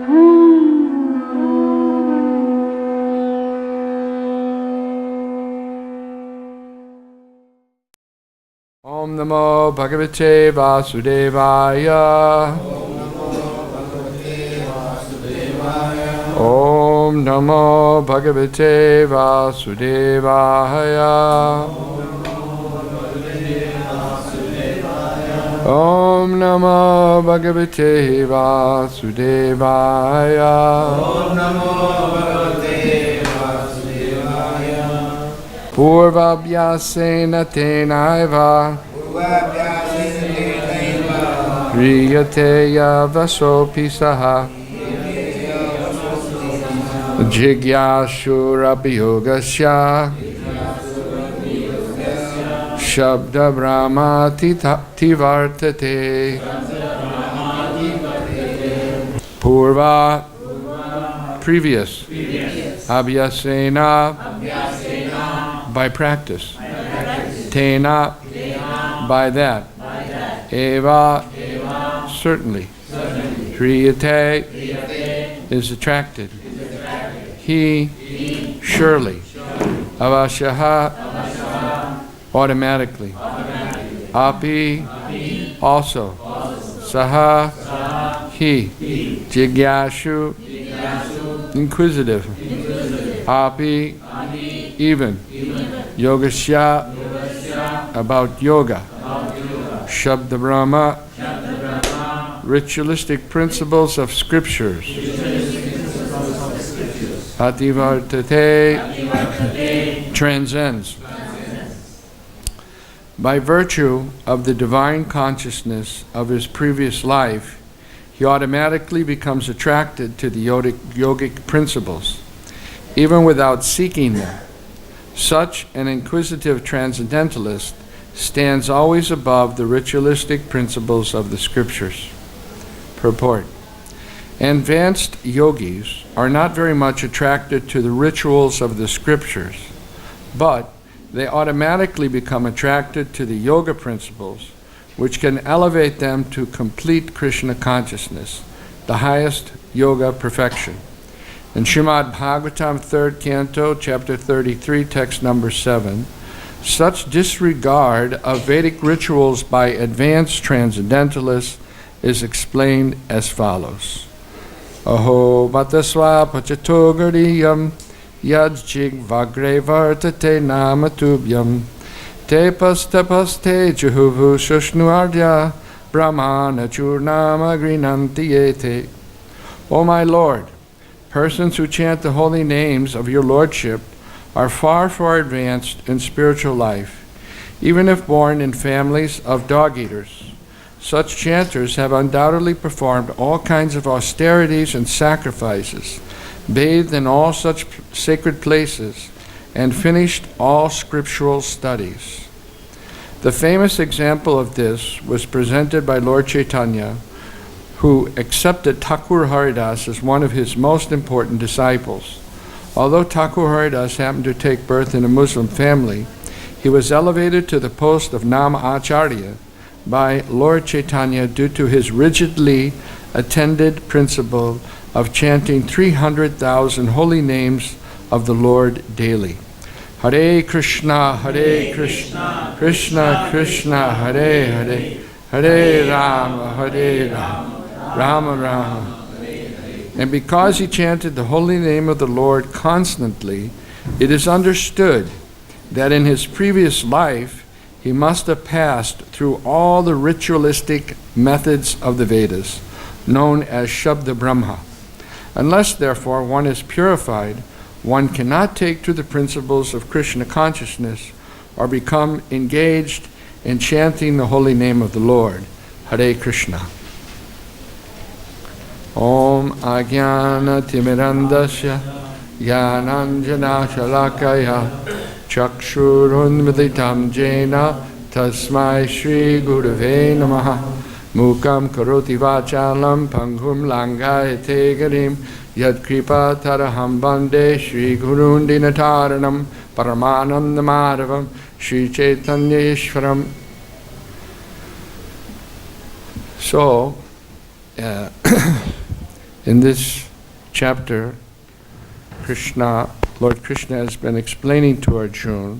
Om Namo Bhagavate Vasudevaya. Om Namo Bhagavate Vasudevaya. Om Namo Bhagavate Vasudevaya. Om Namo Bhagavate Vasudevaya. Purvabhyasena tenaiva Riyate yavasopi saha Jigyashurabhyogasya Shabda Brahma Tivartate. Purva, previous. Abhyasena, by practice. Tena, by that. Eva, certainly. Hriyate, is attracted. He, surely. Avashaha, automatically. Api, also. Saha, he. Jigyashu, inquisitive. Api, even. Yogasya, about yoga. Shabda Brahma, ritualistic principles of scriptures. Ativartate, transcends. By virtue of the divine consciousness of his previous life, he automatically becomes attracted to the yogic principles, even without seeking them. Such an inquisitive transcendentalist stands always above the ritualistic principles of the scriptures. Purport. Advanced yogis are not very much attracted to the rituals of the scriptures, but they automatically become attracted to the yoga principles, which can elevate them to complete Krishna consciousness, the highest yoga perfection. In Srimad Bhagavatam, 3rd Canto, Chapter 33, text number 7, such disregard of Vedic rituals by advanced transcendentalists is explained as follows. Aho matasva pachato gariyam yajjig vagre vartate namatubhyam te paste juhuvu shushnuardya brahmana churnama grinanti yete. O my Lord, persons who chant the holy names of your Lordship are far advanced in spiritual life, even if born in families of dog-eaters. Such chanters have undoubtedly performed all kinds of austerities and sacrifices, bathed in all such sacred places, and finished all scriptural studies. The famous example of this was presented by Lord Chaitanya, who accepted Thakur Haridas as one of his most important disciples. Although Thakur Haridas happened to take birth in a Muslim family, he was elevated to the post of Nama Acharya by Lord Chaitanya due to his rigidly attended principle of chanting 300,000 holy names of the Lord daily. Hare Krishna, Krishna Krishna, Hare Hare, Hare Rama, Rama Rama. And because he chanted the holy name of the Lord constantly, it is understood that in his previous life, he must have passed through all the ritualistic methods of the Vedas, known as Shabda Brahma. Unless, therefore, one is purified, one cannot take to the principles of Krishna consciousness or become engaged in chanting the holy name of the Lord. Hare Krishna. Om Ajnana Timirandasya Jnananjana Shalakaya Chakshurunmilitam Jena Tasmai Shri Gurave Namaha Mukam Karoti Vachalam Panghum Langayate Garim Yad Kripa Taraham Bande Shri Gurundinataranam Paramanandamadavam Shri Chaitanya Ishvaram. So, In this chapter, Lord Krishna has been explaining to Arjuna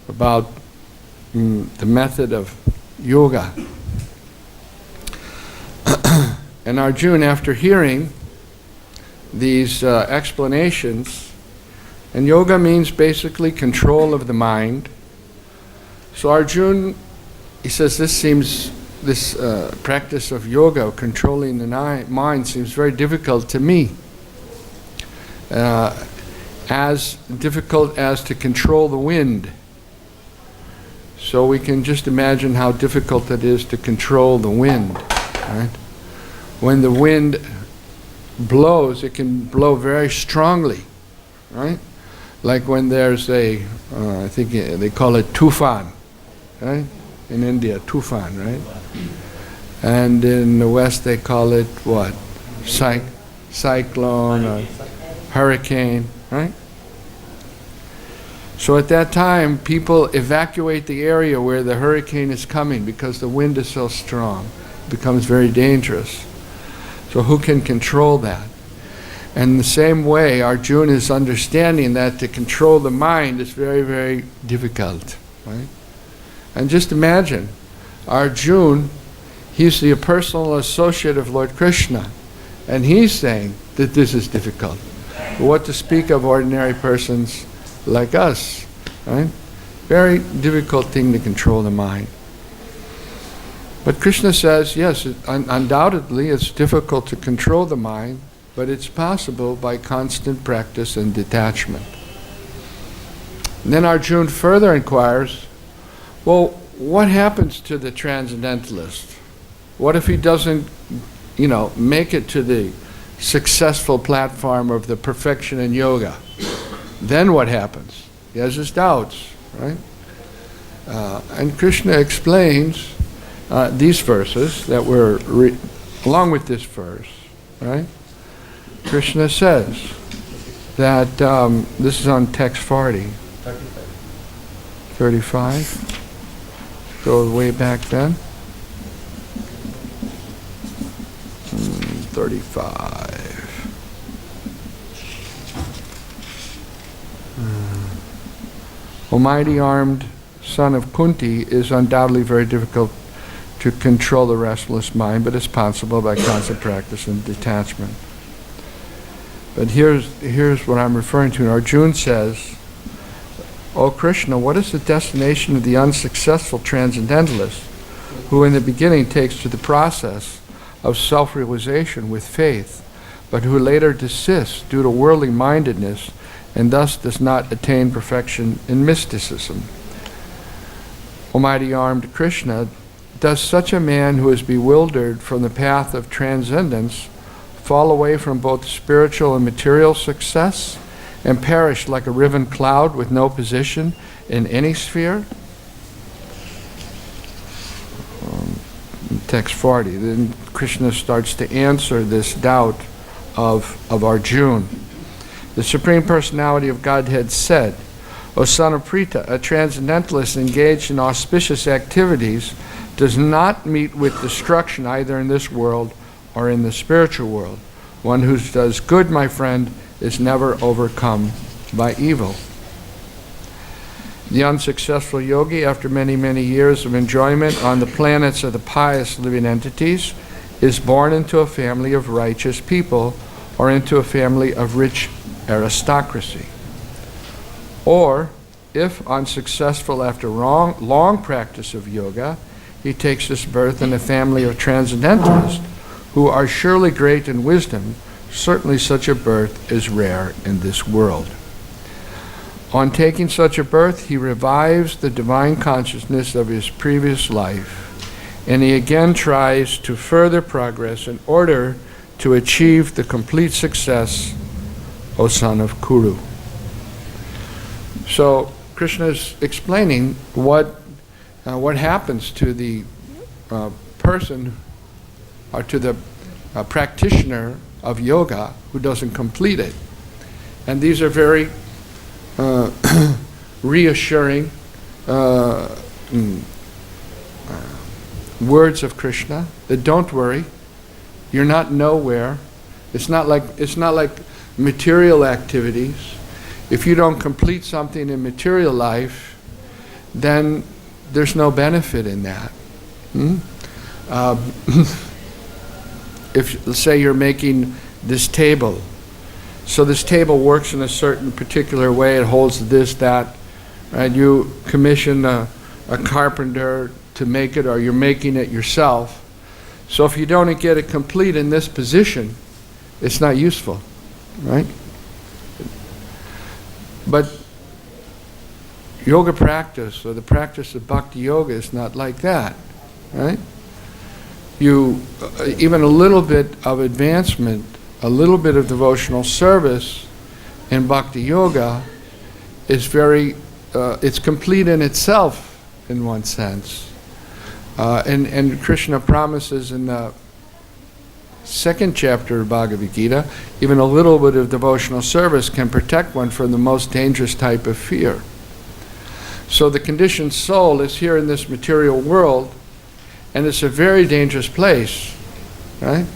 about the method of yoga. And Arjuna, after hearing these explanations, and yoga means basically control of the mind. So Arjuna, he says, this practice of yoga, controlling the mind, seems very difficult to me. As difficult as to control the wind. So we can just imagine how difficult it is to control the wind, right? When the wind blows, it can blow very strongly, right? Like when there's I think they call it tufan, right? In India, tufan, right? And in the West they call it what? Cyclone or hurricane, right? So at that time, people evacuate the area where the hurricane is coming because the wind is so strong. It becomes very dangerous. So who can control that? And in the same way, Arjuna is understanding that to control the mind is very, very difficult, right? And just imagine, Arjuna, he's the personal associate of Lord Krishna, and he's saying that this is difficult. What to speak of ordinary persons like us, right? Very difficult thing to control the mind. But Krishna says, yes, undoubtedly it's difficult to control the mind, but it's possible by constant practice and detachment. And then Arjuna further inquires, well, what happens to the transcendentalist? What if he doesn't, make it to the successful platform of the perfection in yoga? Then what happens? He has his doubts, right? And Krishna explains these verses that were, along with this verse, right? Krishna says that, this is on text 40. 35. Go way back then. 35. Almighty armed son of Kunti is undoubtedly very difficult to control the restless mind, but it's possible by constant practice and detachment. But here's what I'm referring to. Arjuna says, O Krishna, what is the destination of the unsuccessful transcendentalist who in the beginning takes to the process of self-realization with faith, but who later desists due to worldly mindedness and thus does not attain perfection in mysticism? Almighty armed Krishna, does such a man who is bewildered from the path of transcendence fall away from both spiritual and material success and perish like a riven cloud with no position in any sphere? Text 40. Then Krishna starts to answer this doubt of Arjuna. The Supreme Personality of Godhead said, O son of Pritha, a transcendentalist engaged in auspicious activities does not meet with destruction either in this world or in the spiritual world. One who does good, my friend, is never overcome by evil. The unsuccessful yogi, after many, many years of enjoyment on the planets of the pious living entities, is born into a family of righteous people or into a family of rich aristocracy. Or, if unsuccessful after long practice of yoga, he takes his birth in a family of transcendentalists who are surely great in wisdom. Certainly such a birth is rare in this world. On taking such a birth, he revives the divine consciousness of his previous life, and he again tries to further progress in order to achieve the complete success, O son of Kuru. So Krishna is explaining what happens to the person or to the practitioner of yoga who doesn't complete it. And these are very reassuring words of Krishna, that don't worry, you're not nowhere, It's not like material activities. If you don't complete something in material life, then there's no benefit in that. If, let's say, you're making this table, so this table works in a certain particular way, it holds this, that, right? You commission a carpenter to make it, or you're making it yourself. So if you don't get it complete in this position, it's not useful, right? But yoga practice, or the practice of bhakti-yoga, is not like that, right? You, even a little bit of advancement, a little bit of devotional service in bhakti-yoga is very, it's complete in itself, in one sense. And Krishna promises in the second chapter of Bhagavad-Gita, even a little bit of devotional service can protect one from the most dangerous type of fear. So the conditioned soul is here in this material world, and it's a very dangerous place, right?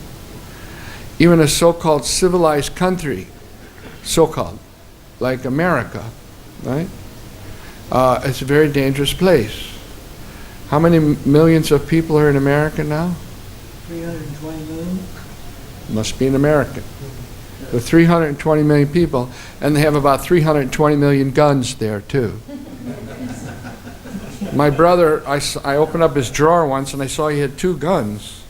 Even a so-called civilized country, so-called, like America, right? It's a very dangerous place. How many millions of people are in America now? 320 million. Must be an American. There are 320 million people, and they have about 320 million guns there too. My brother, I opened up his drawer once and I saw he had 2 guns.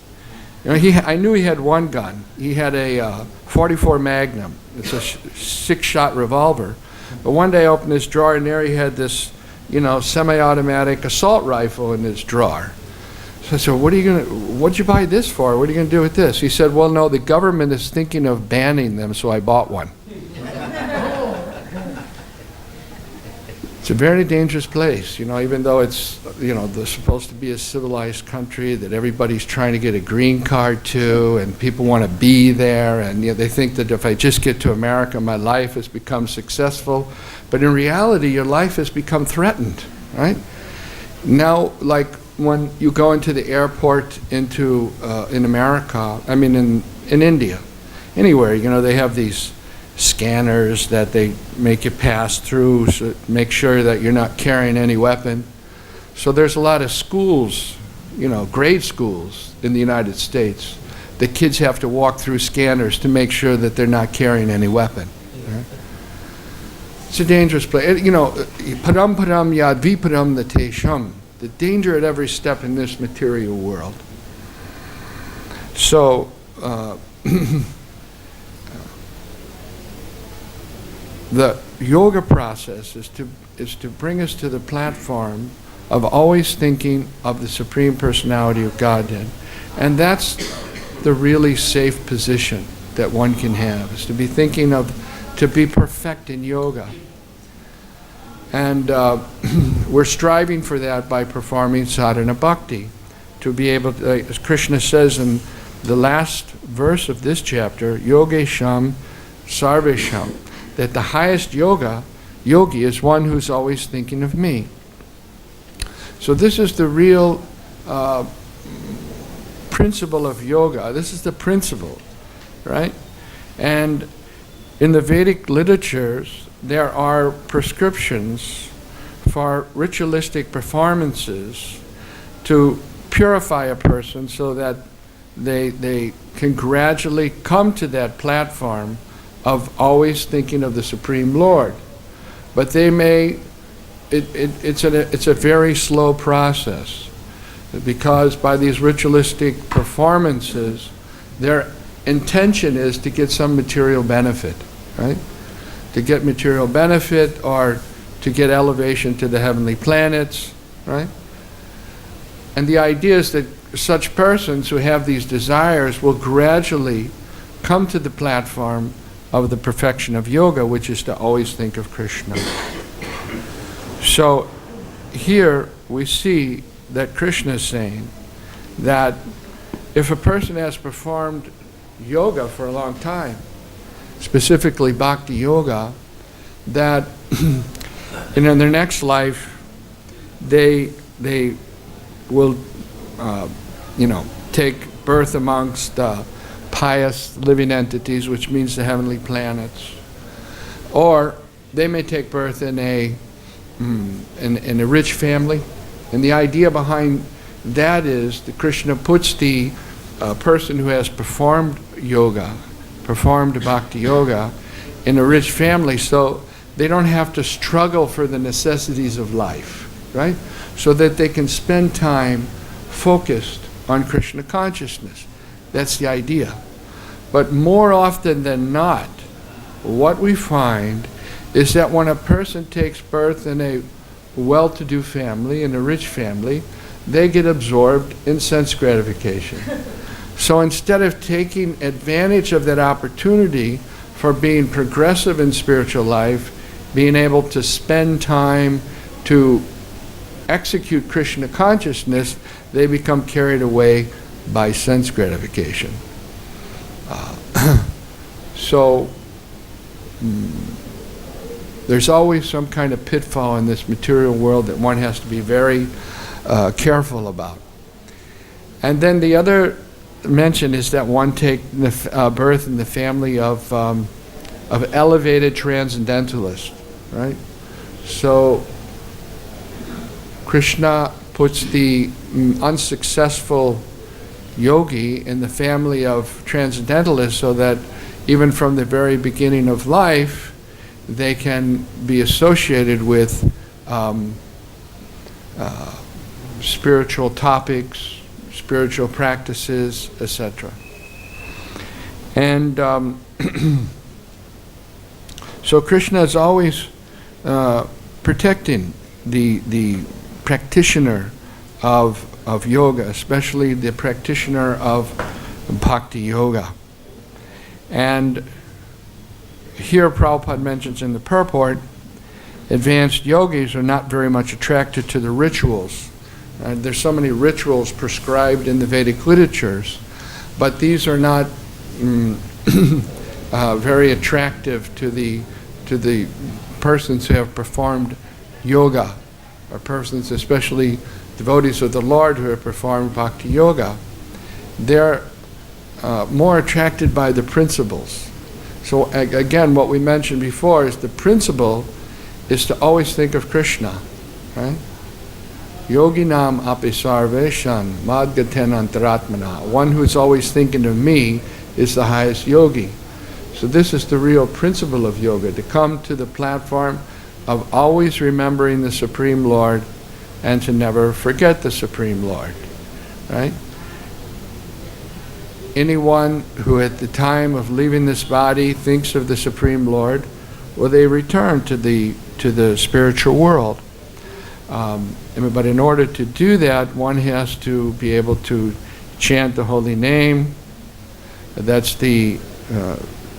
You know, I knew he had 1 gun. He had a 44 Magnum. It's a 6-shot revolver. But one day I opened his drawer and there he had this, you know, semi-automatic assault rifle in his drawer. So I said, what'd you buy this for? What are you going to do with this? He said, well, no, the government is thinking of banning them, so I bought one. It's a very dangerous place, you know, even though it's, you know, they're supposed to be a civilized country that everybody's trying to get a green card to, and people want to be there, and you know, they think that if I just get to America, my life has become successful. But in reality, your life has become threatened, right? Now, like when you go into the airport into in America, I mean in India, anywhere, you know, they have these scanners that they make you pass through, so make sure that you're not carrying any weapon. So there's a lot of schools, you know, grade schools in the United States. The kids have to walk through scanners to make sure that they're not carrying any weapon. Right? It's a dangerous place. You know, param param yad viparam natesham, the danger at every step in this material world. So, the yoga process is to bring us to the platform of always thinking of the Supreme Personality of Godhead. And that's the really safe position that one can have, is to be thinking of, to be perfect in yoga. And we're striving for that by performing sadhana bhakti, to be able to, as Krishna says in the last verse of this chapter, yogesham sarvesham, that the highest yogi is one who's always thinking of me. So this is the real principle of yoga. This is the principle, right? And in the Vedic literatures, there are prescriptions for ritualistic performances to purify a person so that they can gradually come to that platform of always thinking of the Supreme Lord. But they may, it's a very slow process, because by these ritualistic performances, their intention is to get some material benefit, right? To get material benefit, or to get elevation to the heavenly planets, right? And the idea is that such persons who have these desires will gradually come to the platform of the perfection of yoga, which is to always think of Krishna. So here we see that Krishna is saying that if a person has performed yoga for a long time, specifically bhakti yoga, that in their next life they will take birth amongst pious living entities, which means the heavenly planets. Or they may take birth in a rich family. And the idea behind that is that Krishna puts the person who has performed yoga, performed bhakti-yoga, in a rich family so they don't have to struggle for the necessities of life, right? So that they can spend time focused on Krishna consciousness. That's the idea. But more often than not, what we find is that when a person takes birth in a well-to-do family, in a rich family, they get absorbed in sense gratification. So instead of taking advantage of that opportunity for being progressive in spiritual life, being able to spend time to execute Krishna consciousness, they become carried away by sense gratification. So there's always some kind of pitfall in this material world that one has to be very careful about. And then the other mention is that one take birth in the family of elevated transcendentalists, right? So Krishna puts the unsuccessful yogi in the family of transcendentalists so that even from the very beginning of life, they can be associated with spiritual topics, spiritual practices, etc. And so Krishna is always protecting the practitioner of yoga, especially the practitioner of bhakti yoga. And here Prabhupada mentions in the purport, advanced yogis are not very much attracted to the rituals. There's so many rituals prescribed in the Vedic literatures, but these are not very attractive to the persons who have performed yoga, or persons, especially devotees of the Lord who have performed bhakti yoga. They're more attracted by the principles. So again, what we mentioned before is the principle is to always think of Krishna, right? Yoginam api sarveshan madgaten antaratmana. One who's always thinking of me is the highest yogi. So this is the real principle of yoga, to come to the platform of always remembering the Supreme Lord and to never forget the Supreme Lord, right? Anyone who at the time of leaving this body thinks of the Supreme Lord, well, they return to the spiritual world. But in order to do that, one has to be able to chant the holy name. That's the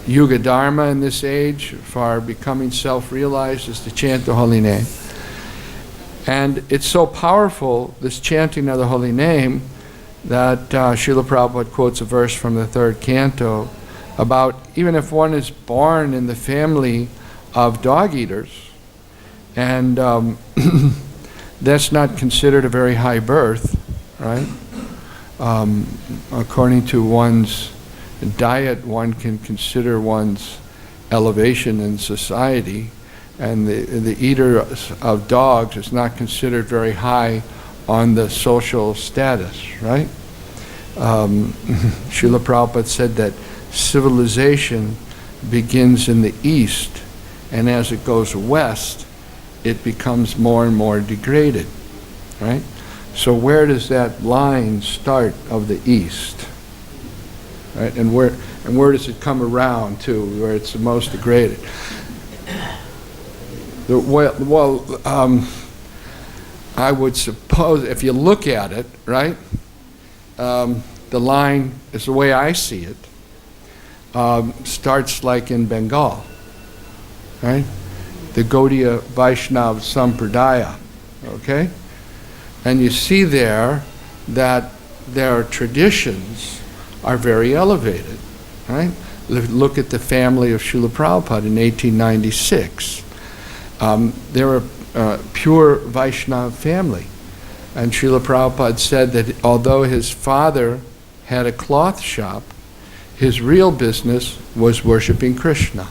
Yuga Dharma in this age for becoming self-realized, is to chant the holy name. And it's so powerful, this chanting of the holy name, that Srila Prabhupada quotes a verse from the 3rd canto about even if one is born in the family of dog eaters, and that's not considered a very high birth, right? According to one's diet, one can consider one's elevation in society, and the eater of dogs is not considered very high on the social status, right? Srila Prabhupada said that civilization begins in the east, and as it goes west, it becomes more and more degraded, right? So where does that line start of the east, right? And where does it come around to where it's the most degraded? I would suppose if you look at it, right, the line is the way I see it, starts like in Bengal, right? The Gaudiya Vaishnava Sampradaya, okay? And you see there that their traditions are very elevated, right? Look at the family of Srila Prabhupada in 1896. They were a pure Vaishnava family. And Srila Prabhupada said that although his father had a cloth shop, his real business was worshiping Krishna.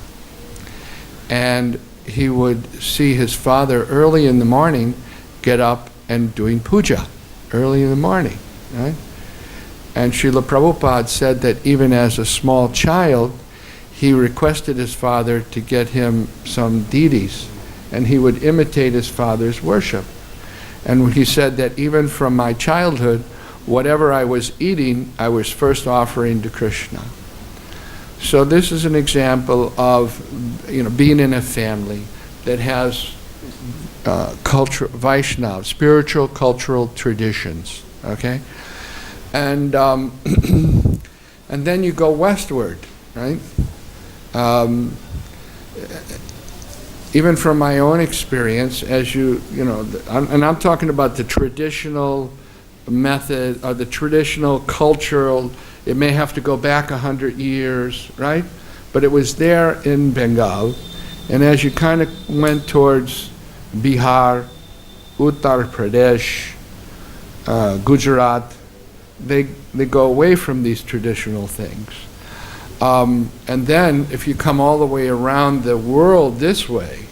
And he would see his father early in the morning get up and doing puja early in the morning, right? And Srila Prabhupada said that even as a small child, he requested his father to get him some deities, and he would imitate his father's worship. And he said that even from my childhood, whatever I was eating, I was first offering to Krishna. So this is an example of, being in a family that has Vaishnava, spiritual cultural traditions. Okay, and and then you go westward, right? Even from my own experience, as and I'm talking about the traditional method or the traditional cultural. It may have to go back 100 years, right? But it was there in Bengal, and as you kind of went towards Bihar, Uttar Pradesh, Gujarat, they go away from these traditional things. And then if you come all the way around the world this way,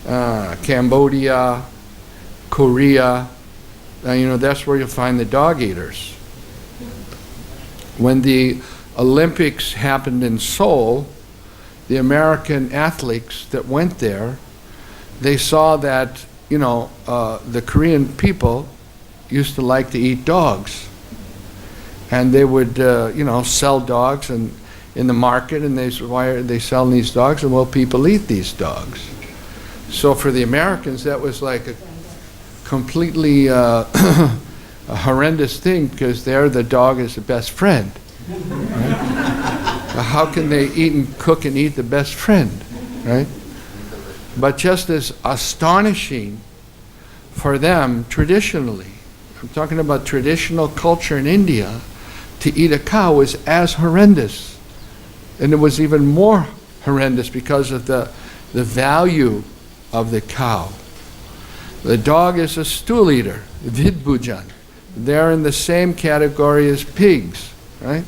Cambodia, Korea, that's where you'll find the dog eaters. When the Olympics happened in Seoul, the American athletes that went there, they saw that, the Korean people used to like to eat dogs. And they would, sell dogs in the market, and they said, why are they selling these dogs? And well, people eat these dogs. So for the Americans, that was like a completely a horrendous thing, because there the dog is the best friend. Right? How can they eat and cook and eat the best friend, right? But just as astonishing for them traditionally, I'm talking about traditional culture in India, to eat a cow was as horrendous. And it was even more horrendous because of the value of the cow. The dog is a stool eater, vidbhujan. They're in the same category as pigs, right?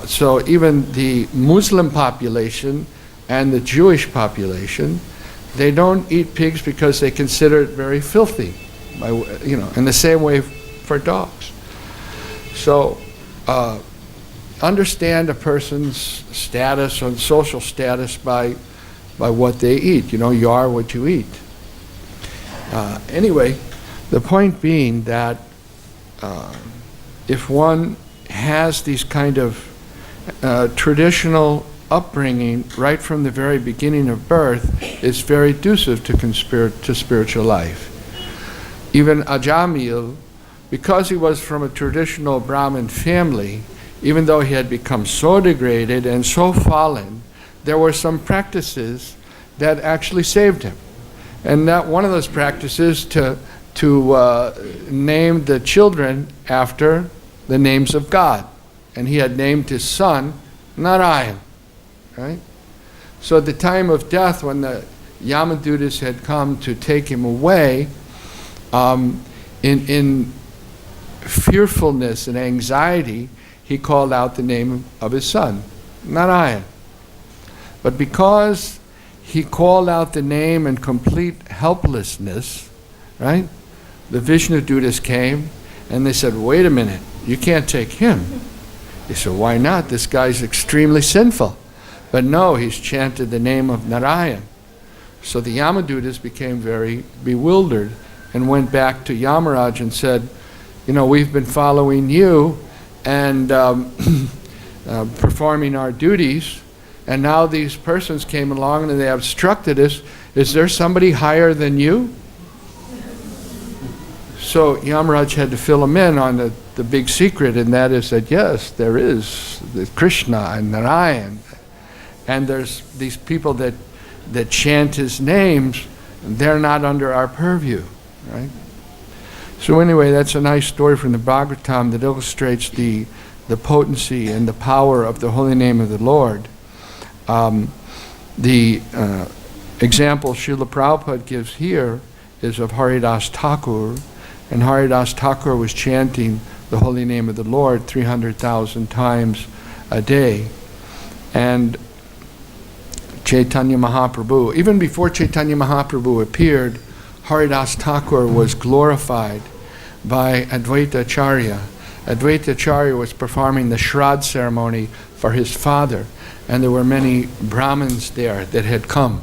So even the Muslim population and the Jewish population, they don't eat pigs because they consider it very filthy, in the same way for dogs. So understand a person's status and social status by what they eat. You are what you eat. Anyway, the point being that if one has these kind of traditional upbringing right from the very beginning of birth, it's very conducive to spiritual life. Even Ajamil, because he was from a traditional Brahmin family, even though he had become so degraded and so fallen, there were some practices that actually saved him. And that one of those practices to name the children after the names of God. And he had named his son Narayan, right? So at the time of death, when the Yamadutas had come to take him away, in fearfulness and anxiety, he called out the name of his son, Narayan. But because he called out the name in complete helplessness, right? The Vishnu Dutas came and they said, wait a minute, you can't take him. He said, why not? This guy's extremely sinful. But no, he's chanted the name of Narayan. So the Yamadutas became very bewildered and went back to Yamaraj and said, we've been following you and performing our duties, and now these persons came along and they obstructed us. Is there somebody higher than you? So Yamaraj had to fill him in on the big secret, and that is that yes, there is Krishna and Narayan, and there's these people that chant his names, they're not under our purview, right? So anyway, that's a nice story from the Bhagavatam that illustrates the potency and the power of the holy name of the Lord. The example Srila Prabhupada gives here is of Haridas Thakur, and Haridas Thakur was chanting the holy name of the Lord 300,000 times a day. And Chaitanya Mahaprabhu, even before Chaitanya Mahaprabhu appeared, Haridas Thakur was glorified by Advaita Acharya. Advaita Acharya was performing the Shraddha ceremony for his father, and there were many Brahmins there that had come.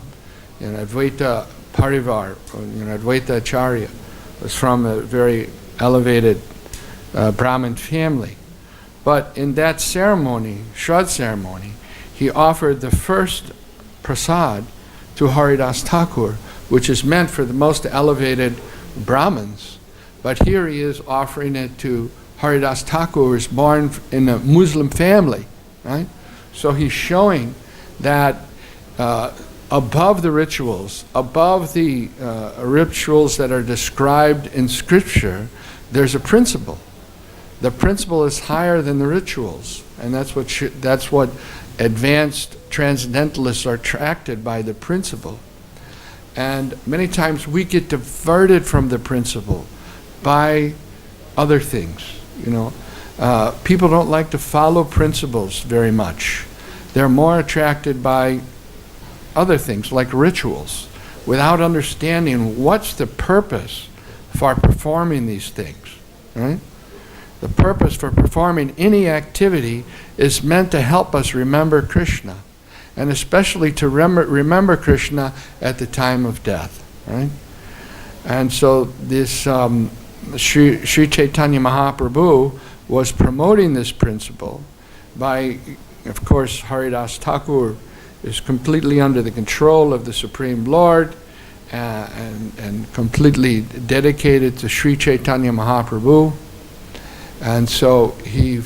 Advaita Parivar, Advaita Acharya was from a very elevated Brahmin family. But in that ceremony, Shraddha ceremony, he offered the first prasad to Haridas Thakur, which is meant for the most elevated Brahmins. But here he is offering it to Haridas Thakur, who was born in a Muslim family, right? So he's showing that above the rituals, above the rituals that are described in Scripture, there's a principle. The principle is higher than the rituals, and that's what advanced transcendentalists are attracted by, the principle. And many times we get diverted from the principle by other things. People don't like to follow principles very much. They're more attracted by other things like rituals, without understanding what's the purpose for performing these things, right? The purpose for performing any activity is meant to help us remember Krishna, and especially to remember Krishna at the time of death, right? And so this Sri Chaitanya Mahaprabhu was promoting this principle by, of course, Haridas Thakur is completely under the control of the Supreme Lord and completely dedicated to Sri Chaitanya Mahaprabhu. And so he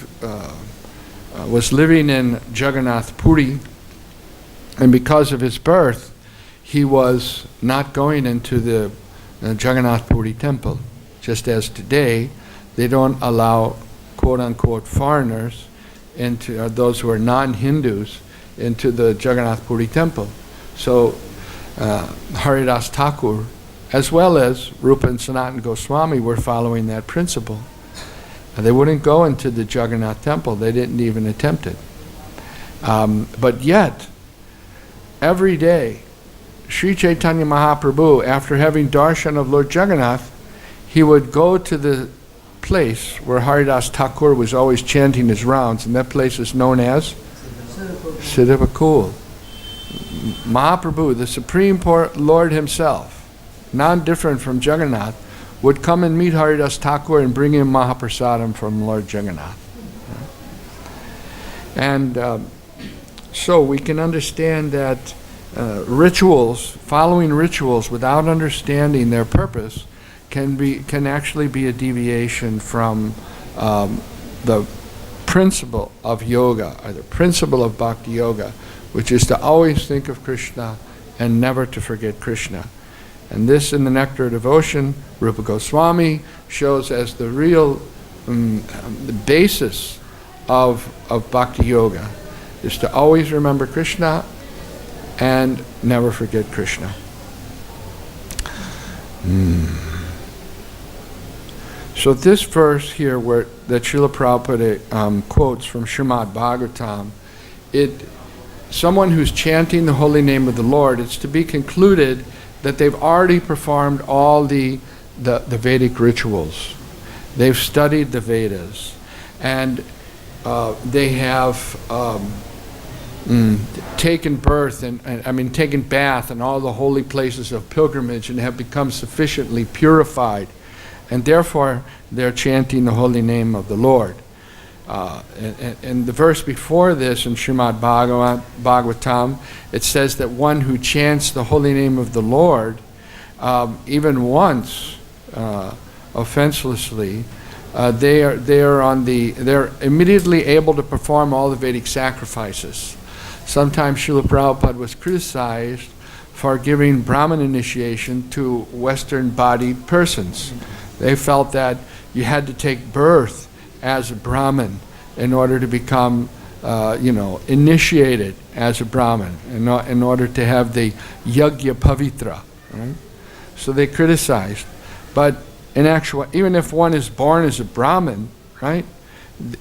was living in Jagannath Puri, and because of his birth, he was not going into the Jagannath Puri temple. Just as today, they don't allow quote-unquote foreigners into, those who are non-Hindus, into the Jagannath Puri temple. So Haridas Thakur, as well as Rupa and Sanatana Goswami, were following that principle. They wouldn't go into the Jagannath temple. They didn't even attempt it. But yet, every day, Sri Chaitanya Mahaprabhu, after having darshan of Lord Jagannath, he would go to the place where Haridas Thakur was always chanting his rounds, and that place is known as Siddhapakul. Mahaprabhu, the Supreme Lord himself, non-different from Jagannath, would come and meet Haridas Thakur and bring him Mahaprasadam from Lord Jagannath. And so we can understand that rituals, following rituals without understanding their purpose, can actually be a deviation from the principle of yoga, or the principle of bhakti-yoga, which is to always think of Krishna and never to forget Krishna. And this, in the Nectar of Devotion, Rupa Goswami shows as the real the basis of bhakti-yoga, is to always remember Krishna and never forget Krishna. So this verse here, that Srila Prabhupada quotes from Srimad Bhagavatam, someone who's chanting the holy name of the Lord, it's to be concluded that they've already performed all the Vedic rituals. They've studied the Vedas, and they have taken birth and taken bath in all the holy places of pilgrimage and have become sufficiently purified, and therefore they're chanting the holy name of the Lord. And the verse before this in Srimad Bhagavatam, it says that one who chants the holy name of the Lord, even once, offenselessly, they're immediately able to perform all the Vedic sacrifices. Sometimes Srila Prabhupada was criticized for giving Brahmin initiation to Western-bodied persons. They felt that you had to take birth as a Brahmin in order to become, initiated as a Brahmin, in order to have the Yajna Pavitra. Right? So they criticized. But in actual, even if one is born as a Brahmin, right?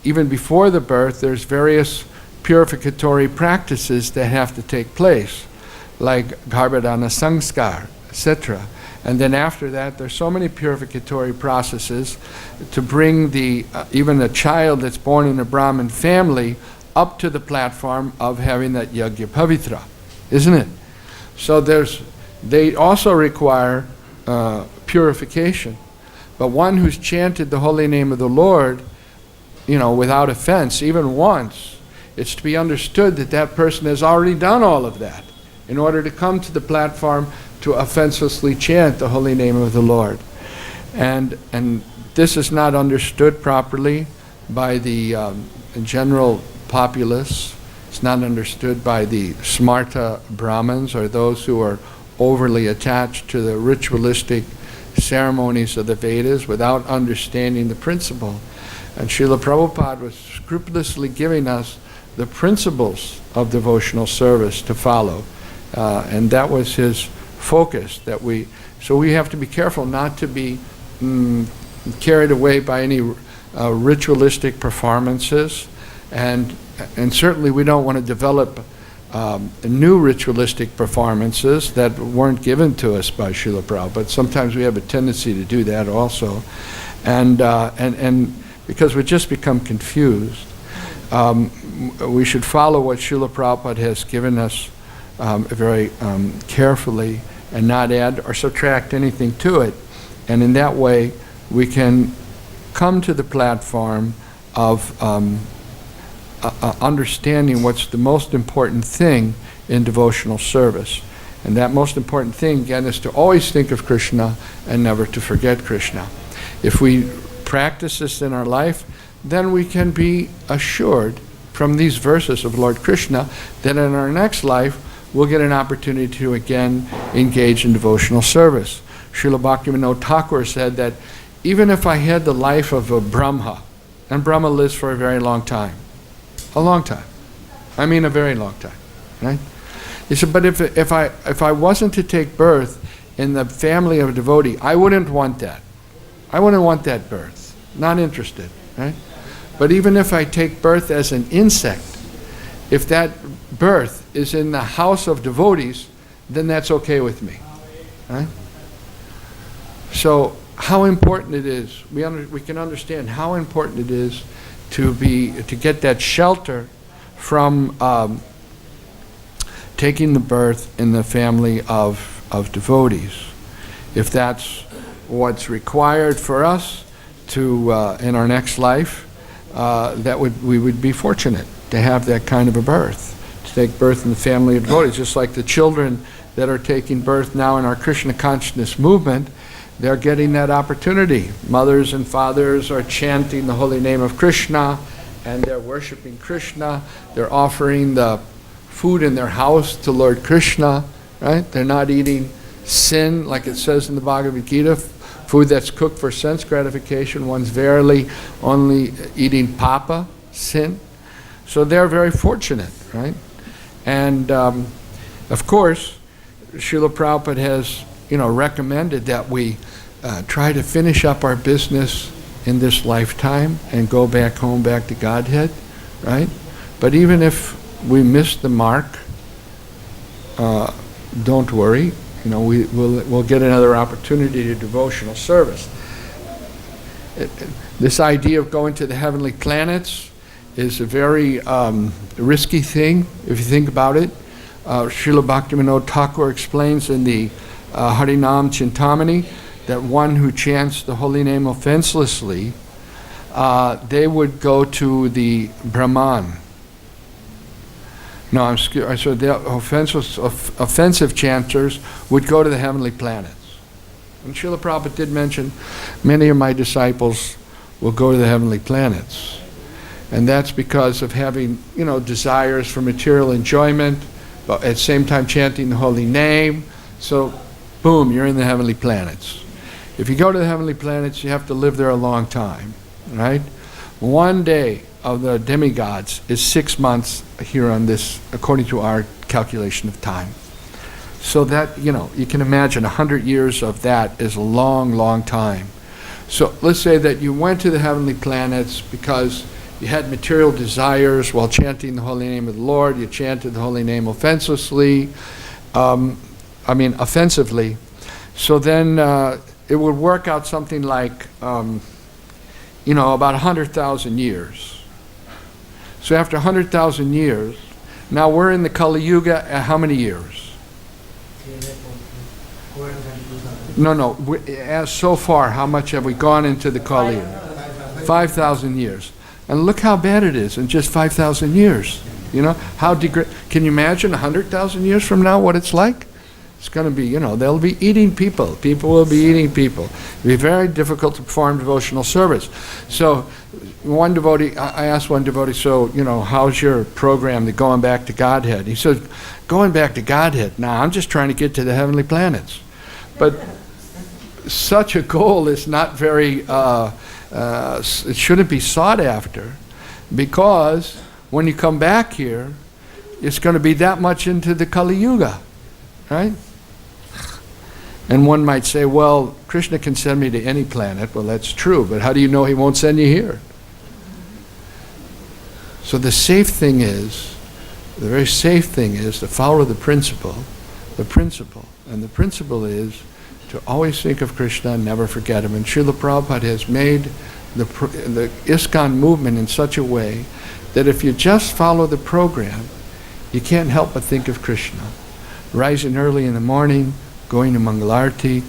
Even before the birth, there's various purificatory practices that have to take place, like garbhadana sanskar, etc. And then after that, there's so many purificatory processes to bring even a child that's born in a Brahmin family up to the platform of having that yajna pavitra, isn't it? So they also require purification. But one who's chanted the holy name of the Lord, without offense, even once, it's to be understood that that person has already done all of that in order to come to the platform to offenselessly chant the holy name of the Lord. And this is not understood properly by the general populace. It's not understood by the smarta Brahmins or those who are overly attached to the ritualistic ceremonies of the Vedas without understanding the principle. And Srila Prabhupada was scrupulously giving us the principles of devotional service to follow. And that was his focus. So we have to be careful not to be carried away by any ritualistic performances. And certainly we don't want to develop new ritualistic performances that weren't given to us by Srila Prabhupada. But sometimes we have a tendency to do that also. And because we just become confused, we should follow what Srila Prabhupada has given us very carefully and not add or subtract anything to it. And in that way, we can come to the platform of understanding what's the most important thing in devotional service. And that most important thing, again, is to always think of Krishna and never to forget Krishna. If we practice this in our life, then we can be assured from these verses of Lord Krishna that in our next life, we'll get an opportunity to again engage in devotional service. Srila Bhakti-yoga Thakur said that even if I had the life of a Brahma, and Brahma lives for a very long time, a long time, I mean a very long time, right? He said, but if I wasn't to take birth in the family of a devotee, I wouldn't want that. I wouldn't want that birth. Not interested, right? But even if I take birth as an insect, if that birth is in the house of devotees, then that's okay with me, right? So how important it is, we can understand how important it is to get that shelter from taking the birth in the family of devotees. If that's what's required for us to in our next life, we would be fortunate to have that kind of a birth, to take birth in the family of devotees, just like the children that are taking birth now in our Krishna consciousness movement. They're getting that opportunity. Mothers and fathers are chanting the holy name of Krishna, and they're worshiping Krishna. They're offering the food in their house to Lord Krishna, right? They're not eating sin, like it says in the Bhagavad-Gita, food that's cooked for sense gratification. One's verily only eating papa, sin. So they're very fortunate, right? And of course, Srila Prabhupada has recommended that we try to finish up our business in this lifetime and go back home, back to Godhead, right? But even if we miss the mark, don't worry. We'll get another opportunity to devotional service. This idea of going to the heavenly planets is a very risky thing, if you think about it. Srila Bhakti-yoga Thakur explains in the Harinam Chintamani that one who chants the holy name offenselessly, they would go to the Brahman. No, so the offensive chanters would go to the heavenly planets. And Srila Prabhupada did mention many of my disciples will go to the heavenly planets. And that's because of having, desires for material enjoyment, but at the same time chanting the holy name. So, boom, you're in the heavenly planets. If you go to the heavenly planets, you have to live there a long time, right? One day of the demigods is 6 months here on this, according to our calculation of time. So that, you can imagine 100 years of that is a long, long time. So let's say that you went to the heavenly planets because you had material desires while chanting the holy name of the Lord. You chanted the holy name offensively. So then it would work out something like, about 100,000 years. So after 100,000 years, now we're in the Kali Yuga at how many years? No. As so far, how much have we gone into the Kali Yuga? 5,000 years. And look how bad it is in just 5,000 years. Can you imagine 100,000 years from now what it's like? It's going to be, they'll be eating people. People will be eating people. It'll be very difficult to perform devotional service. So one devotee, I asked one devotee, so, how's your program to going back to Godhead? He said, going back to Godhead? Nah, I'm just trying to get to the heavenly planets. But such a goal is not very, it shouldn't be sought after, because when you come back here, it's going to be that much into the Kali Yuga, right? And one might say, well, Krishna can send me to any planet. Well, that's true, but how do you know he won't send you here? So the very safe thing is to follow the principle, and the principle is to always think of Krishna and never forget him. And Srila Prabhupada has made the ISKCON movement in such a way that if you just follow the program, you can't help but think of Krishna. Rising early in the morning, going to Mangalarti,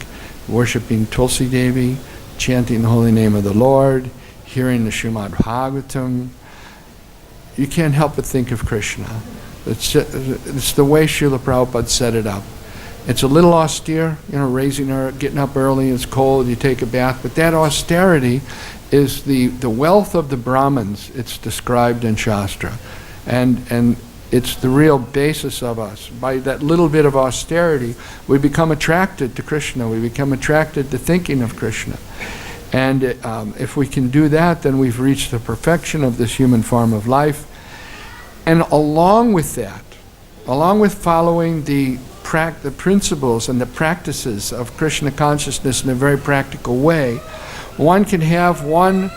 worshipping Tulsi Devi, chanting the holy name of the Lord, hearing the Srimad Bhagavatam, you can't help but think of Krishna. It's the way Srila Prabhupada set it up. It's a little austere, getting up early, it's cold, you take a bath, but that austerity is the wealth of the Brahmins. It's described in Shastra. And it's the real basis of us. By that little bit of austerity, we become attracted to Krishna. We become attracted to thinking of Krishna. And if we can do that, then we've reached the perfection of this human form of life. And along with that, along with following the principles and the practices of Krishna consciousness in a very practical way, one can have one,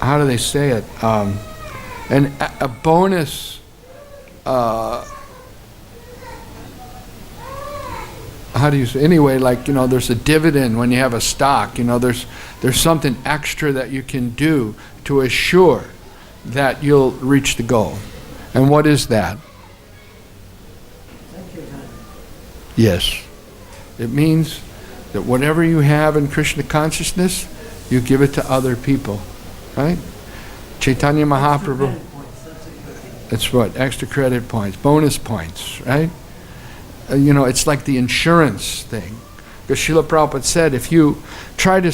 how do they say it? A bonus, how do you say? Anyway, there's a dividend when you have a stock. There's something extra that you can do to assure that you'll reach the goal. And what is that? Yes. It means that whatever you have in Krishna consciousness, you give it to other people, right? Chaitanya Mahaprabhu. That's what, extra credit points, bonus points, right? It's like the insurance thing. Because Srila Prabhupada said, if you try to